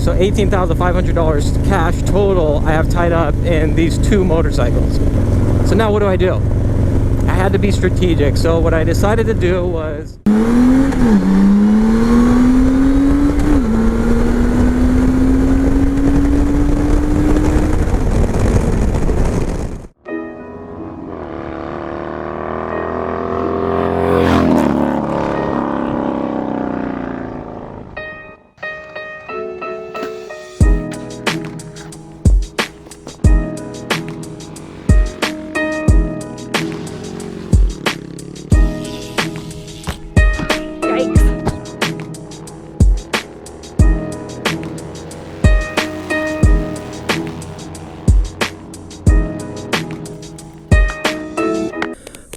sir. So $18,500 cash total I have tied up in these two motorcycles. So now what do? I had to be strategic. So what I decided to do was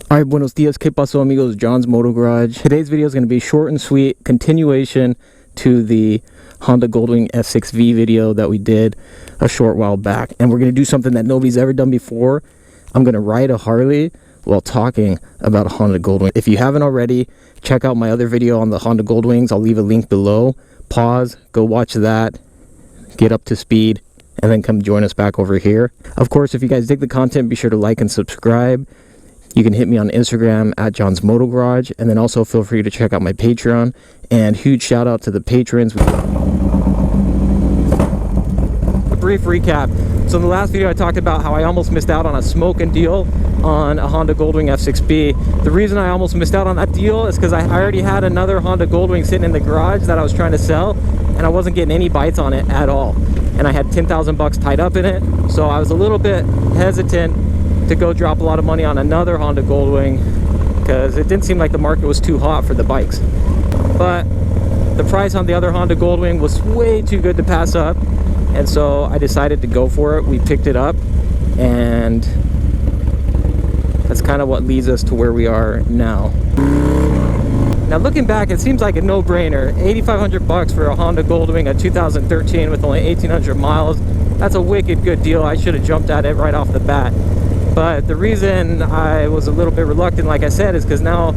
Alright, buenos dias, que paso amigos, John's Moto Garage. Today's video is going to be short and sweet, continuation to the Honda Goldwing F6B video that we did a short while back. And we're going to do something that nobody's ever done before. I'm going to ride a Harley while talking about a Honda Goldwing. If you haven't already, check out my other video on the Honda Goldwings. I'll leave a link below. Pause, go watch that, get up to speed, and then come join us back over here. Of course, if you guys dig the content, be sure to like and subscribe. You can hit me on Instagram at John's Moto Garage, and then also feel free to check out my Patreon. And huge shout out to the patrons. A brief recap. So in the last video I talked about how I almost missed out on a smoking deal on a Honda Goldwing F6B. The reason I almost missed out on that deal is because I already had another Honda Goldwing sitting in the garage that I was trying to sell, and I wasn't getting any bites on it at all. And I had 10,000 bucks tied up in it, so I was a little bit hesitant to go drop a lot of money on another Honda Goldwing because it didn't seem like the market was too hot for the bikes. But the price on the other Honda Goldwing was way too good to pass up, and so I decided to go for it. We picked it up, and that's kind of what leads us to where we are now. Now looking back, it seems like a no-brainer. 8,500 bucks for a Honda Goldwing, a 2013 with only 1,800 miles. That's a wicked good deal. I should have jumped at it right off the bat. But the reason I was a little bit reluctant, like I said, is because now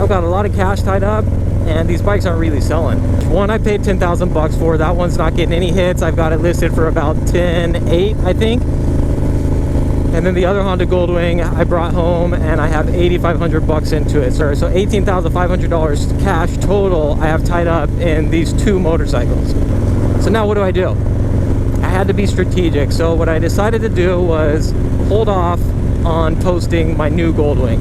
I've got a lot of cash tied up and these bikes aren't really selling. One I paid 10,000 bucks for. That one's not getting any hits. I've got it listed for about 10.8, I think. And then the other Honda Goldwing I brought home and I have 8,500 bucks into it. So $18,500 cash total I have tied up in these two motorcycles. So now what do? I had to be strategic. So what I decided to do was hold off on posting my new Goldwing.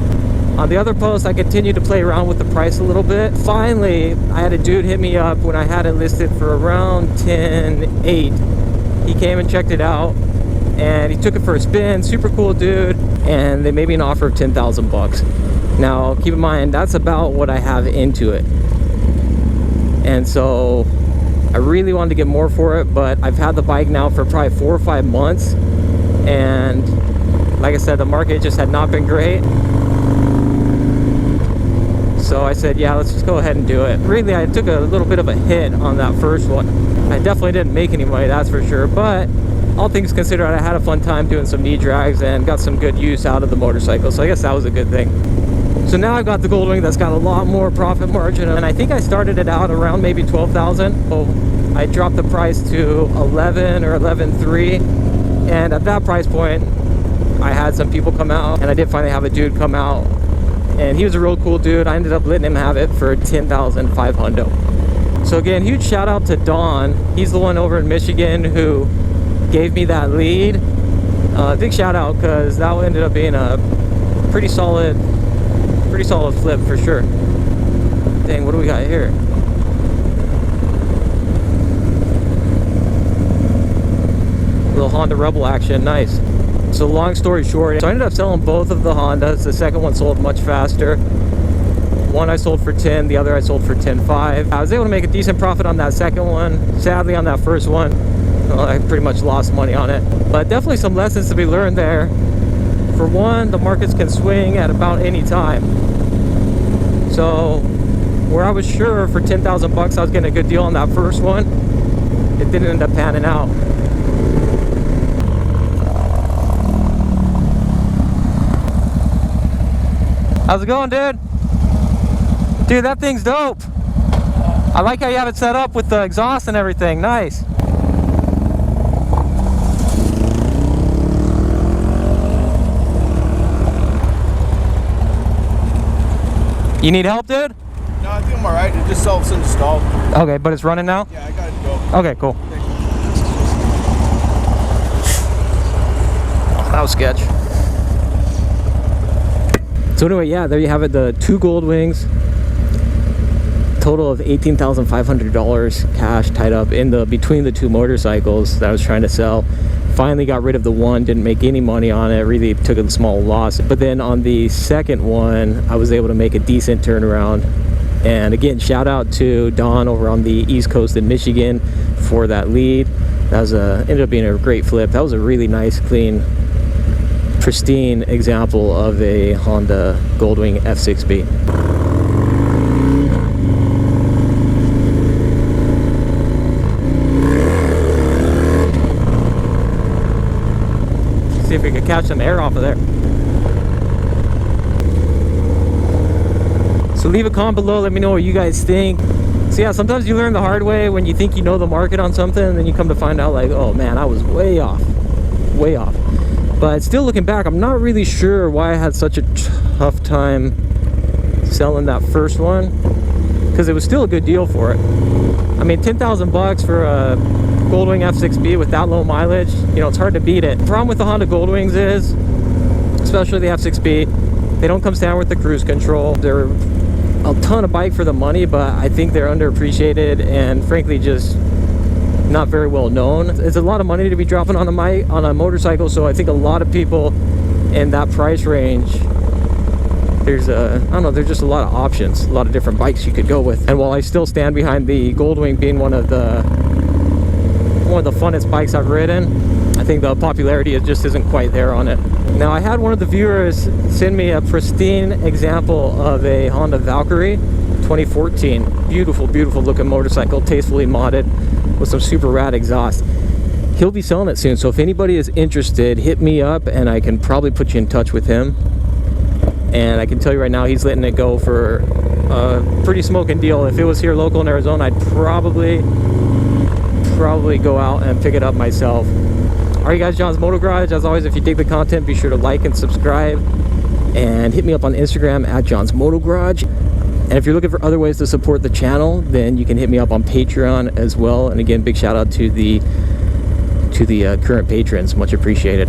On the other post, I continued to play around with the price a little bit. Finally, I had a dude hit me up when I had it listed for around 10.8. He came and checked it out and he took it for a spin. Super cool dude, and they made me an offer of 10,000 bucks. Now keep in mind, that's about what I have into it, and so I really wanted to get more for it, but I've had the bike now for probably 4 or 5 months, and like I said, the market just had not been great. So I said, yeah, let's just go ahead and do it. Really, I took a little bit of a hit on that first one. I definitely didn't make any money, that's for sure, but all things considered, I had a fun time doing some knee drags and got some good use out of the motorcycle, so I guess that was a good thing. So now I've got the Goldwing that's got a lot more profit margin, and I think I started it out around maybe 12,000. So I dropped the price to 11 or 11.3, and at that price point I had some people come out, and I did finally have a dude come out, and he was a real cool dude. I ended up letting him have it for 10,500. So again, huge shout out to Don. He's the one over in Michigan who gave me that lead. Big shout out, because that ended up being a pretty solid flip for sure. Dang, what do we got here? Little Honda Rebel action, nice. So long story short, so I ended up selling both of the Hondas. The second one sold much faster. One I sold for 10, the other I sold for 10.5. I was able to make a decent profit on that second one. Sadly, on that first one, I pretty much lost money on it. But definitely some lessons to be learned there. For one, the markets can swing at about any time. So where I was sure for 10,000 bucks I was getting a good deal on that first one, it didn't end up panning out. How's it going, dude? Dude, that thing's dope. I like how you have it set up with the exhaust and everything. Nice. You need help, dude? No, I think I'm alright. It just self-installed. Okay, but it's running now? Yeah, I got it to go. Okay, cool. Oh, that was sketch. So anyway, yeah, there you have it. The two Goldwings. Total of $18,500 cash tied up in between the two motorcycles that I was trying to sell. Finally got rid of the one, didn't make any money on it, really took a small loss. But then on the second one, I was able to make a decent turnaround. And again, shout out to Don over on the East Coast in Michigan for that lead. That was ended up being a great flip. That was a really nice, clean, pristine example of a Honda Goldwing F6B. See if we can catch some air off of there. So leave a comment below, let me know what you guys think. So yeah, sometimes you learn the hard way when you think you know the market on something, and then you come to find out like, oh man, I was way off. Way off. But still looking back, I'm not really sure why I had such a tough time selling that first one, because it was still a good deal for it. I mean, 10,000 bucks for a Goldwing F6B with that low mileage, you know, it's hard to beat it. The problem with the Honda Goldwings is, especially the F6B, they don't come standard with the cruise control. They're a ton of bike for the money, but I think they're underappreciated and frankly just not very well known. It's a lot of money to be dropping on a motorcycle, so I think a lot of people in that price range, there's I don't know, there's just a lot of options, a lot of different bikes you could go with. And while I still stand behind the Goldwing being one of the funnest bikes I've ridden, I think the popularity just isn't quite there on it. Now, I had one of the viewers send me a pristine example of a Honda Valkyrie 2014. Beautiful, beautiful looking motorcycle, tastefully modded with some super rad exhaust. He'll be selling it soon, so if anybody is interested, hit me up and I can probably put you in touch with him. And I can tell you right now, he's letting it go for a pretty smoking deal. If it was here local in Arizona, I'd probably go out and pick it up myself. Alright guys, John's Moto Garage. As always, if you dig the content, be sure to like and subscribe, and hit me up on Instagram at John's Moto Garage. And if you're looking for other ways to support the channel, then you can hit me up on Patreon as well. And again, big shout out to the current patrons, much appreciated.